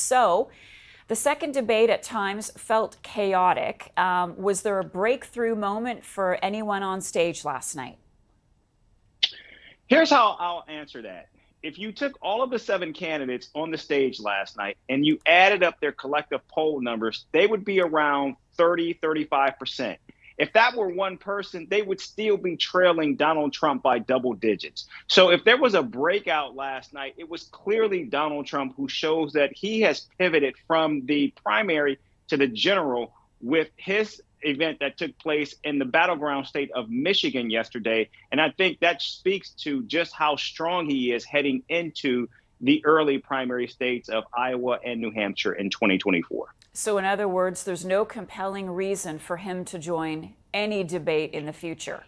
So the second debate at times felt chaotic. Was there a breakthrough moment for anyone on stage last night? Here's how I'll answer that. If you took all of the 7 candidates on the stage last night and you added up their collective poll numbers, they would be around 35%. If that were one person, they would still be trailing Donald Trump by double digits. So if there was a breakout last night, it was clearly Donald Trump, who shows that he has pivoted from the primary to the general with his event that took place in the battleground state of Michigan yesterday. And I think that speaks to just how strong he is heading into the early primary states of Iowa and New Hampshire in 2024. So in other words, there's no compelling reason for him to join any debate in the future.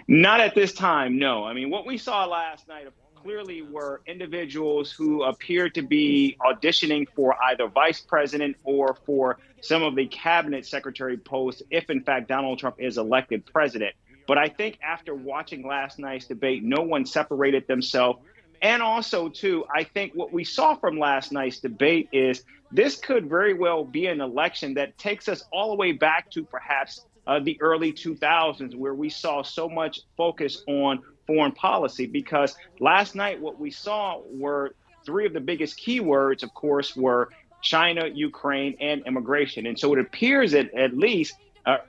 Not at this time, no. I mean, what we saw last night clearly were individuals who appeared to be auditioning for either vice president or for some of the cabinet secretary posts if, in fact, Donald Trump is elected president. But I think after watching last night's debate, no one separated themselves. And also, too, I think what we saw from last night's debate is this could very well be an election that takes us all the way back to perhaps the early 2000s, where we saw so much focus on foreign policy, because last night what we saw were three of the biggest keywords, of course, were China, Ukraine, and immigration. And so it appears at least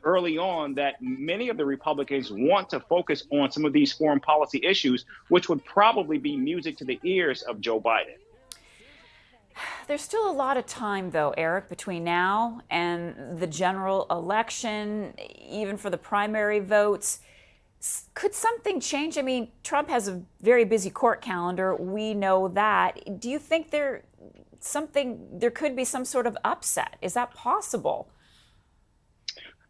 early on that many of the Republicans want to focus on some of these foreign policy issues, which would probably be music to the ears of Joe Biden. There's still a lot of time, though, Eric, between now and the general election, even for the primary votes. Could something change? I mean, Trump has a very busy court calendar. We know that. Do you think there could be some sort of upset? Is that possible?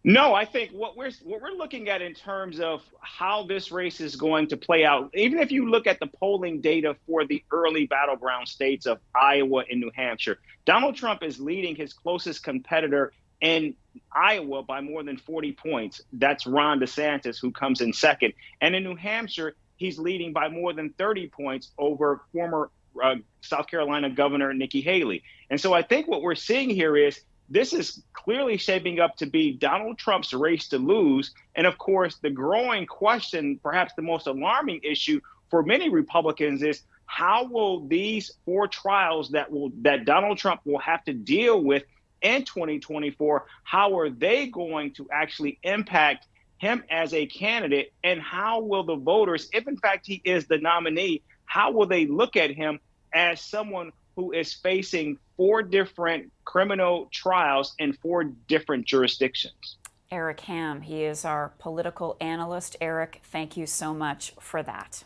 No, I think what we're looking at in terms of how this race is going to play out, even if you look at the polling data for the early battleground states of Iowa and New Hampshire, Donald Trump is leading his closest competitor in Iowa by more than 40 points. That's Ron DeSantis, who comes in second. And in New Hampshire, he's leading by more than 30 points over former South Carolina Governor Nikki Haley. And so I think what we're seeing here is this is clearly shaping up to be Donald Trump's race to lose. And of course, the growing question, perhaps the most alarming issue for many Republicans, is how will these 4 trials that Donald Trump will have to deal with in 2024, how are they going to actually impact him as a candidate? And how will the voters, if in fact he is the nominee, how will they look at him as someone who is facing 4 different criminal trials in 4 different jurisdictions? Eric Ham, he is our political analyst. Eric, thank you so much for that.